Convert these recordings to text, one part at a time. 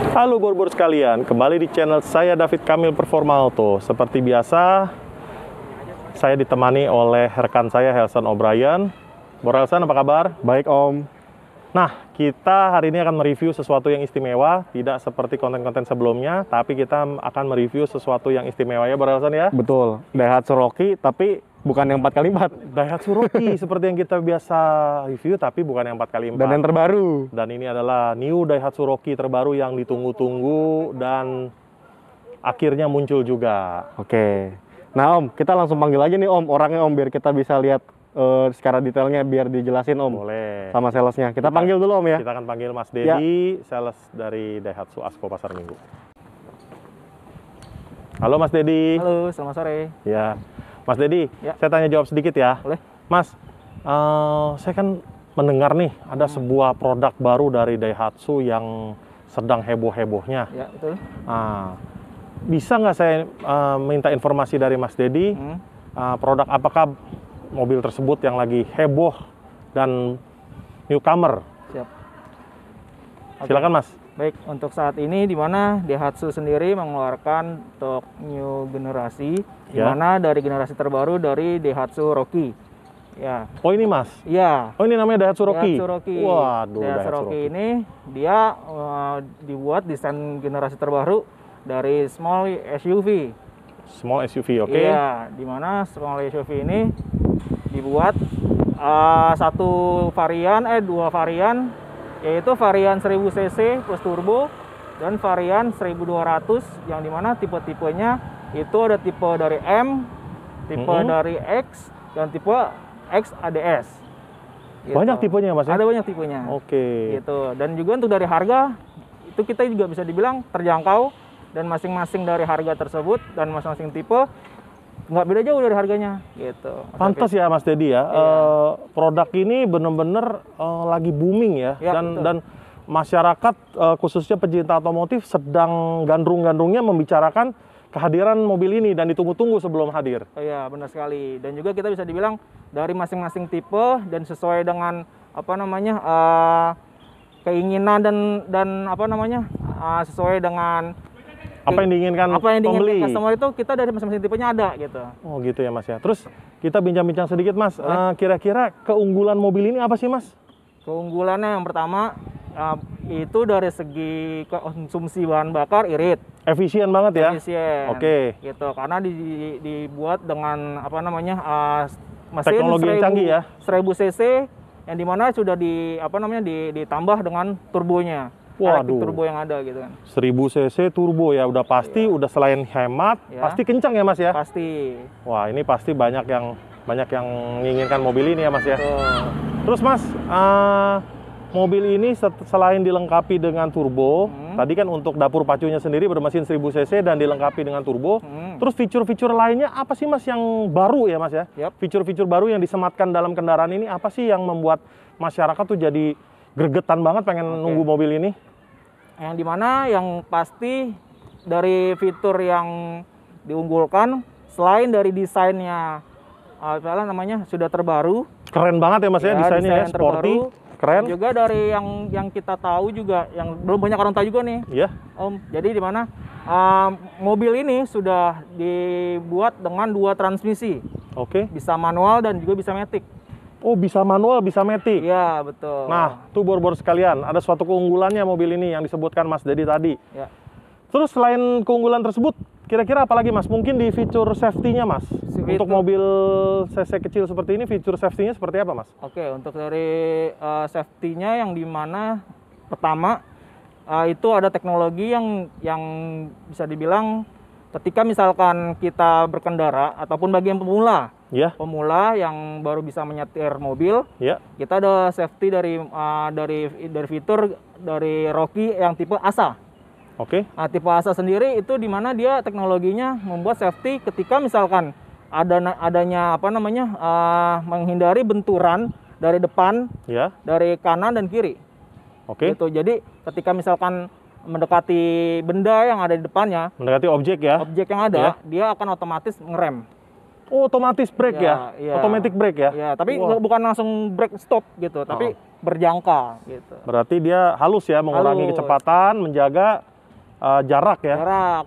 Halo bor-bor sekalian, kembali di channel saya David Kamil Performa Auto. Seperti biasa, saya ditemani oleh rekan saya Helson O'Brien. Bor Helson, apa kabar? Baik Om. Nah, kita hari ini akan mereview sesuatu yang istimewa, tidak seperti konten-konten sebelumnya, tapi kita akan mereview sesuatu yang istimewa ya Bor Helson ya? Betul, Daihatsu Rocky tapi bukan yang 4x4. Daihatsu Rocky seperti yang kita biasa review, tapi bukan yang 4x4. Dan yang terbaru. Dan ini adalah new Daihatsu Rocky terbaru yang ditunggu-tunggu dan akhirnya muncul juga. Oke. Nah Om, kita langsung panggil aja nih Om, orangnya Om, biar kita bisa lihat secara detailnya, biar dijelasin Om. Boleh. Sama salesnya. Kita panggil dulu Om ya. Kita akan panggil Mas Dedi, sales dari Daihatsu Asko Pasar Minggu. Halo Mas Dedi. Halo, selamat sore. Ya, Mas Dedi, Ya. saya tanya jawab sedikit ya. Boleh. Mas, saya kan mendengar nih ada sebuah produk baru dari Daihatsu yang sedang heboh-hebohnya. Ya, betul. Bisa nggak saya minta informasi dari Mas Dedi, produk apakah mobil tersebut yang lagi heboh dan newcomer? Siap. Oke. Silakan Mas. Baik, untuk saat ini di mana Daihatsu sendiri mengeluarkan untuk new generasi, di Ya. mana dari generasi terbaru dari Daihatsu Rocky. Ya. Oh ini Mas. Iya. Oh ini namanya Daihatsu Rocky. Daihatsu Rocky. Waduh, Daihatsu Rocky ini dia dibuat desain generasi terbaru dari small SUV. Small SUV, oke. Iya, di mana small SUV ini dibuat dua varian, yaitu varian 1000 cc plus turbo dan varian 1200, yang dimana tipe-tipenya itu ada tipe dari M, tipe dari X, dan tipe X ADS. Gitu. Banyak tipenya Mas ya? Ada banyak tipenya. Oke. Gitu. Dan juga untuk dari harga itu kita juga bisa dibilang terjangkau, dan masing-masing dari harga tersebut dan masing-masing tipe nggak beda jauh dari harganya gitu. Pantas ya Mas Dedi ya, produk ini bener-bener lagi booming ya, Ya, dan masyarakat khususnya pecinta otomotif sedang gandrung-gandrungnya membicarakan kehadiran mobil ini dan ditunggu-tunggu sebelum hadir. Oh iya, benar sekali. Dan juga kita bisa dibilang dari masing-masing tipe dan sesuai dengan keinginan dan sesuai dengan Apa yang diinginkan pembeli? customer itu, kita dari masing-masing tipenya ada gitu. Oh gitu ya Mas ya. Terus kita bincang-bincang sedikit Mas, kira-kira keunggulan mobil ini apa sih Mas? Keunggulannya yang pertama itu dari segi konsumsi bahan bakar irit. Efisien banget ya? Efisien. Oke. Gitu, karena dibuat dengan mesin Teknologi yang canggih ya? 1000 cc, yang dimana sudah ditambah dengan turbonya. Waduh. Elektrik turbo yang ada gitu kan. 1000 cc turbo ya, udah pasti, udah selain hemat, Ya. pasti kencang ya Mas ya? Pasti. Wah ini pasti banyak yang menginginkan mobil ini ya Mas ya. Tuh. Terus Mas, mobil ini selain dilengkapi dengan turbo, tadi kan untuk dapur pacunya sendiri bermesin 1000 cc dan dilengkapi dengan turbo. Terus fitur-fitur lainnya apa sih Mas yang baru ya Mas ya? Yap. Fitur-fitur baru yang disematkan dalam kendaraan ini apa sih yang membuat masyarakat tuh jadi gregetan banget pengen nunggu mobil ini? Yang dimana yang pasti dari fitur yang diunggulkan, selain dari desainnya sudah terbaru. Keren banget ya Mas ya, desainnya ya, desain sporty, terbaru. keren. Juga dari yang kita tahu juga, yang belum banyak orang tahu juga nih, Iya. Om. Jadi di mana mobil ini sudah dibuat dengan 2 transmisi, Oke. bisa manual dan juga bisa matic. Oh bisa manual, bisa matic. Iya, betul. Nah, tuh bor-bor sekalian, ada suatu keunggulannya mobil ini yang disebutkan Mas Dedi tadi. Ya. Terus selain keunggulan tersebut, kira-kira apa lagi Mas? Mungkin di fitur safety-nya Mas? Untuk mobil cc kecil seperti ini, fitur safety-nya seperti apa Mas? Oke, untuk dari safety-nya yang dimana pertama itu ada teknologi yang bisa dibilang ketika misalkan kita berkendara ataupun bagi yang pemula, Ya. pemula yang baru bisa menyetir mobil, Ya. kita ada safety dari fitur dari Rocky yang tipe ASA. Oke. Nah, tipe ASA sendiri itu di mana dia teknologinya membuat safety ketika misalkan adanya menghindari benturan dari depan, Ya. dari kanan dan kiri. Oke. Gitu. Jadi ketika misalkan mendekati benda yang ada di depannya, Mendekati objek ya. objek yang ada, dia akan otomatis ngerem. Oh, otomatis brake ya? Iya. Automatic brake ya? Ya, tapi Wah. bukan langsung brake stop gitu, tapi berjangka gitu. Berarti dia halus ya, mengurangi Halus. kecepatan, menjaga jarak ya. Jarak.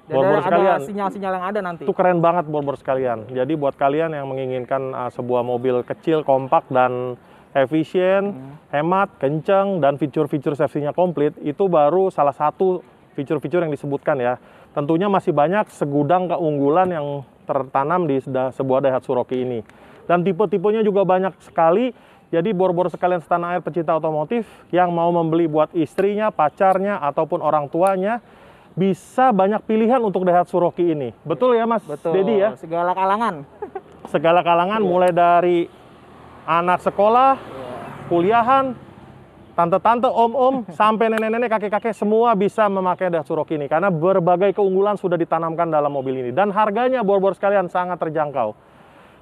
Dan Bor-bor sekalian. ada sinyal-sinyal yang ada nanti. Itu keren banget bor-bor sekalian. Jadi buat kalian yang menginginkan sebuah mobil kecil, kompak, dan efisien, hemat, kenceng, dan fitur-fitur safety-nya komplit, itu baru salah satu fitur-fitur yang disebutkan ya. Tentunya masih banyak segudang keunggulan yang tertanam di sebuah Daihatsu Rocky ini. Dan tipe-tipenya juga banyak sekali. Jadi bor-bor sekalian setanah air pecinta otomotif yang mau membeli buat istrinya, pacarnya, ataupun orang tuanya, bisa banyak pilihan untuk Daihatsu Rocky ini. Betul ya Mas Dedi ya? Segala kalangan. Segala kalangan, mulai dari anak sekolah, kuliahan, tante-tante, om-om, sampai nenek-nenek, kakek-kakek, semua bisa memakai Daihatsu Rocky ini. Karena berbagai keunggulan sudah ditanamkan dalam mobil ini. Dan harganya bor-bor sekalian sangat terjangkau.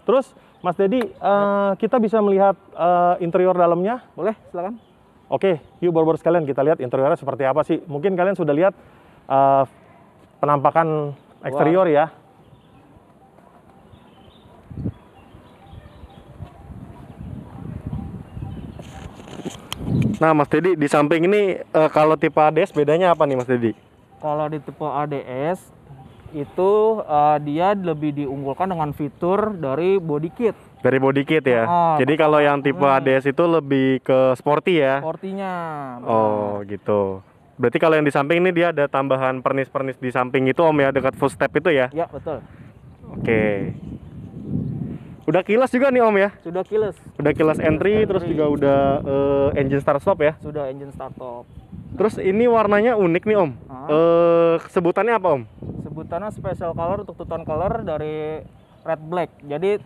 Terus Mas Dedi, kita bisa melihat interior dalamnya? Boleh, silakan. Oke, yuk bor-bor sekalian kita lihat interiornya seperti apa sih. Mungkin kalian sudah lihat penampakan eksterior ya. Nah, Mas Dedi, di samping ini kalau tipe ADS bedanya apa nih, Mas Dedi? Kalau di tipe ADS itu dia lebih diunggulkan dengan fitur dari body kit. Dari body kit ya. Jadi kalau yang tipe ADS itu lebih ke sporty ya. Sportinya. Oh, gitu. Berarti kalau yang di samping ini dia ada tambahan pernis-pernis di samping itu Om ya, dekat footstep itu ya? Ya, betul. Oke. Udah kilas juga nih Om ya? Sudah keyless. Udah kilas entry, terus juga udah engine start stop ya? Sudah engine start stop. Terus ini warnanya unik nih Om. Sebutannya apa Om? Sebutannya special color untuk two-tone color dari red black. Jadi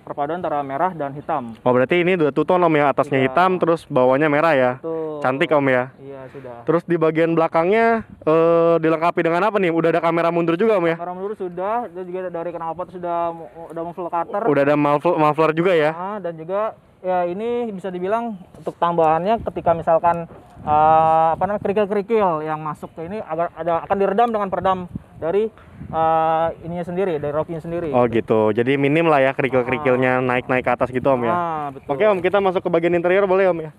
perpaduan antara merah dan hitam. Oh, berarti ini udah two-tone Om ya, atasnya hitam terus bawahnya merah ya? Betul. Cantik Om ya? Iya, sudah. Terus di bagian belakangnya dilengkapi dengan apa nih? Udah ada kamera mundur juga Om ya? Kamera mundur sudah, dan juga dari knalpot sudah muffler cutter. Udah ada muffler juga ya? Dan juga ya ini bisa dibilang untuk tambahannya ketika misalkan kerikil-kerikil yang masuk ke ini akan diredam dengan peredam dari ininya sendiri, dari Rocky-nya sendiri. Oh gitu, jadi minim lah ya kerikil-kerikilnya naik-naik ke atas gitu Om ya? Betul. Oke Om, kita masuk ke bagian interior boleh Om ya?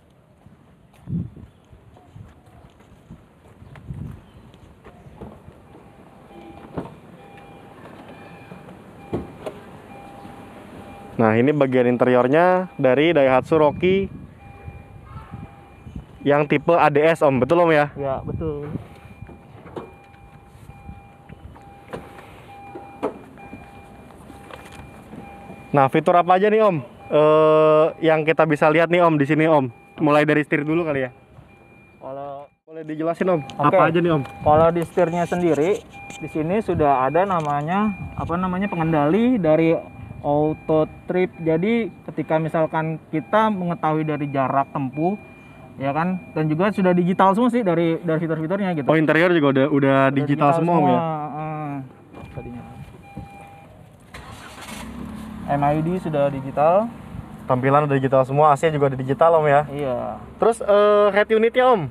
Nah, ini bagian interiornya dari Daihatsu Rocky yang tipe ADS Om, betul Om ya? Ya, betul. Nah, fitur apa aja nih Om? Yang kita bisa lihat nih Om di sini Om. Mulai dari setir dulu kali ya. Kalau boleh dijelasin Om, Oke. apa aja nih Om? Kalau di setirnya sendiri, di sini sudah ada namanya pengendali dari auto trip. Jadi ketika misalkan kita mengetahui dari jarak tempuh, ya kan, dan juga sudah digital semua sih dari fitur-fiturnya gitu. Oh, interior juga udah digital semua Om ya? Tadinya. MID sudah digital. Tampilan udah digital semua, AC juga udah digital Om ya? Iya. Terus head unitnya Om?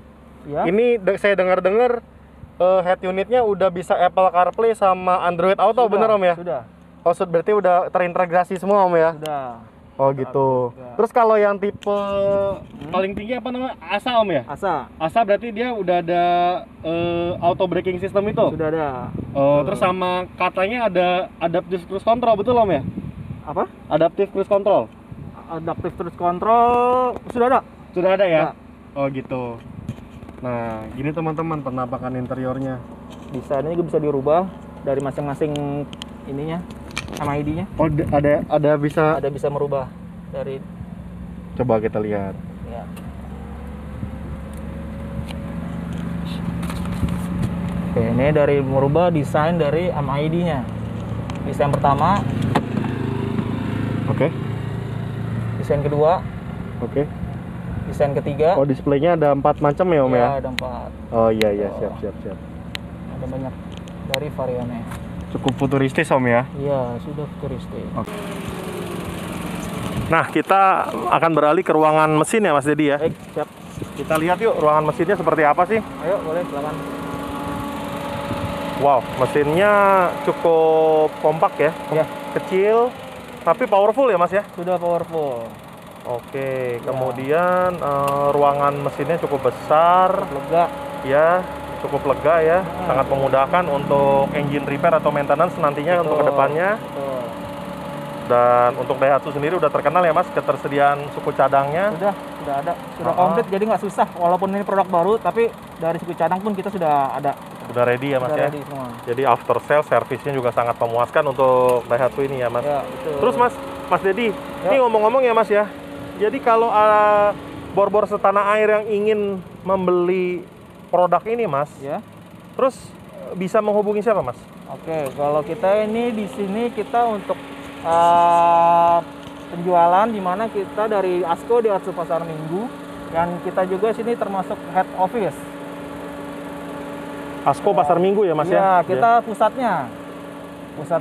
Ya. Ini saya dengar-dengar head unitnya udah bisa Apple CarPlay sama Android Auto, Sudah, bener Om ya? Sudah. Oh, berarti udah terintegrasi semua Om ya? Sudah. Oh gitu. Sudah. Terus kalau yang tipe paling tinggi apa namanya? ASA Om ya? ASA ASA berarti dia udah ada auto braking system itu? sudah ada. Oh, terus sama katanya ada adaptive cruise control, betul Om ya? Apa? Adaptive cruise control? Adaptive cruise control sudah ada. Sudah ada ya? Ya. Oh gitu. Nah, gini teman-teman penampakan interiornya. Desainnya juga bisa dirubah dari masing-masing ininya, MID-nya. Oh, ada bisa. Ada bisa merubah dari. Coba kita lihat. Ya. Oke, ini dari merubah desain dari MID-nya. Desain pertama, Oke. desain kedua, Oke. desain ketiga. Oh, displaynya ada 4 macam ya Om ya? Ada 4. Oh iya siap. Ada banyak dari variannya. Cukup futuristis Om ya? Iya, sudah futuristik. Nah, kita akan beralih ke ruangan mesin ya Mas Dedi ya. Baik, siap. Kita lihat yuk ruangan mesinnya seperti apa sih. Ayo, boleh silakan. Wow, mesinnya cukup kompak ya. Ya, Kecil, tapi powerful ya Mas ya. sudah powerful. Oke, kemudian ruangan mesinnya cukup besar Lega. ya. cukup lega ya, sangat memudahkan untuk engine repair atau maintenance nantinya untuk kedepannya. Betul. Dan untuk Daihatsu sendiri udah terkenal ya Mas, ketersediaan suku cadangnya. Sudah ada, sudah komplit, jadi nggak susah. Walaupun ini produk baru, tapi dari suku cadang pun kita sudah ada. Udah ready ya Mas Sudah ya. ready semua. Jadi after sale servisnya juga sangat memuaskan untuk Daihatsu ini ya Mas. Ya, betul. Terus Mas Dedi, ini ngomong-ngomong ya Mas ya. Jadi kalau bor-bor setanah air yang ingin membeli produk ini Mas, ya. terus bisa menghubungi siapa Mas? Oke, kalau kita ini di sini kita untuk penjualan, di mana kita dari ASKO Daihatsu Pasar Minggu, dan kita juga sini termasuk head office. ASKO Pasar Minggu ya Mas ya? Ya, kita pusatnya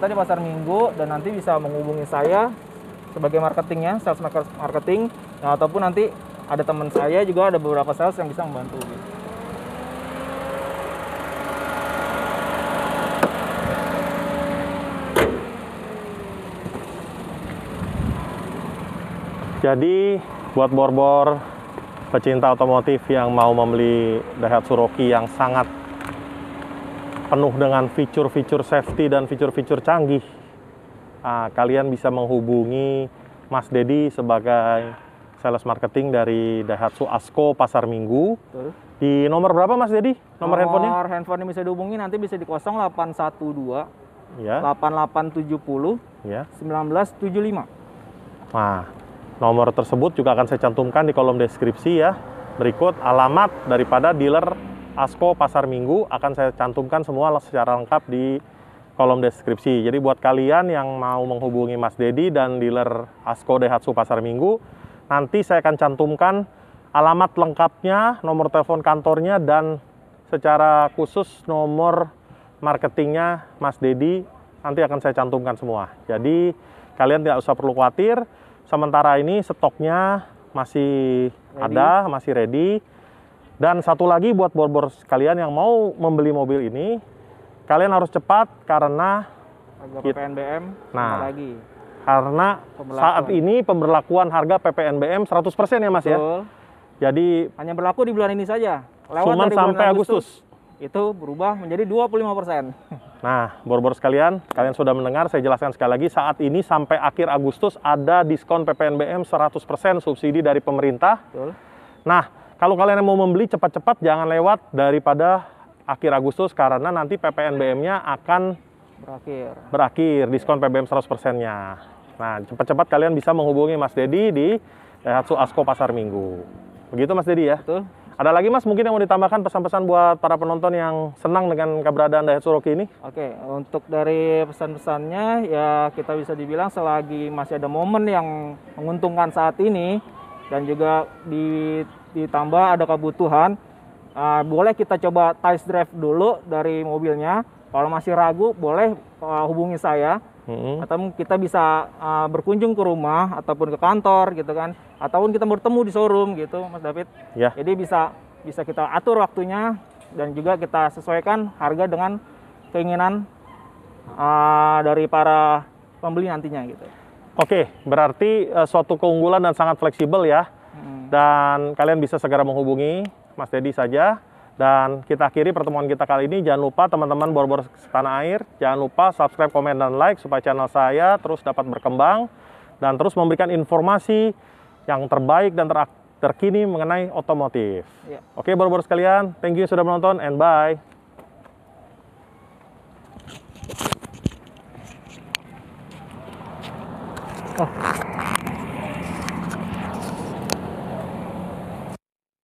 di Pasar Minggu, dan nanti bisa menghubungi saya sebagai marketingnya, sales marketing, nah, ataupun nanti ada teman saya juga, ada beberapa sales yang bisa membantu. Jadi buat bor-bor pecinta otomotif yang mau membeli Daihatsu Roki yang sangat penuh dengan fitur-fitur safety dan fitur-fitur canggih, kalian bisa menghubungi Mas Dedi sebagai sales marketing dari Daihatsu ASKO Pasar Minggu. Betul. Di nomor berapa Mas Dedi? Nomor handphonenya? Nomor handphone yang bisa dihubungi nanti bisa di 0812 Ya. 8870 Ya. 1975. Nah, nomor tersebut juga akan saya cantumkan di kolom deskripsi ya. Berikut alamat daripada dealer ASKO Pasar Minggu akan saya cantumkan semua secara lengkap di kolom deskripsi. Jadi buat kalian yang mau menghubungi Mas Dedi dan dealer ASKO Daihatsu Pasar Minggu, nanti saya akan cantumkan alamat lengkapnya, nomor telepon kantornya, dan secara khusus nomor marketingnya Mas Dedi nanti akan saya cantumkan semua. Jadi kalian tidak usah perlu khawatir. Sementara ini stoknya masih ada, masih ready. Dan satu lagi buat bor-bor sekalian yang mau membeli mobil ini, kalian harus cepat karena harga PPNBM lagi. Karena saat ini pemberlakuan harga PPNBM 100% ya Mas. Betul. Ya. Jadi hanya berlaku di bulan ini saja. Cuma sampai Agustus. Itu berubah menjadi 25%. Nah, bor-bor sekalian, kalian sudah mendengar, saya jelaskan sekali lagi, saat ini sampai akhir Agustus ada diskon PPNBM 100% subsidi dari pemerintah. Betul. Nah, kalau kalian mau membeli cepat-cepat, jangan lewat daripada akhir Agustus, karena nanti PPNBM-nya akan berakhir, diskon PBM 100%-nya. Nah, cepat-cepat kalian bisa menghubungi Mas Dedi di Daihatsu ASKO Pasar Minggu. Begitu Mas Dedi ya? Betul. Ada lagi Mas mungkin yang mau ditambahkan pesan-pesan buat para penonton yang senang dengan keberadaan Daihatsu Roki ini? Oke, untuk dari pesan-pesannya ya kita bisa dibilang selagi masih ada momen yang menguntungkan saat ini dan juga ditambah ada kebutuhan, boleh kita coba test drive dulu dari mobilnya. Kalau masih ragu boleh hubungi saya. Atau kita bisa berkunjung ke rumah ataupun ke kantor gitu kan, ataupun kita bertemu di showroom gitu Mas David ya. Jadi bisa kita atur waktunya dan juga kita sesuaikan harga dengan keinginan dari para pembeli nantinya gitu. Oke, berarti suatu keunggulan dan sangat fleksibel ya. Dan kalian bisa segera menghubungi Mas Dedi saja. Dan kita akhiri pertemuan kita kali ini. Jangan lupa teman-teman bor-bor setanah air, jangan lupa subscribe, komen, dan like supaya channel saya terus dapat berkembang dan terus memberikan informasi yang terbaik dan terkini mengenai otomotif. Ya. Oke bor-bor sekalian, thank you sudah menonton and bye. Oh.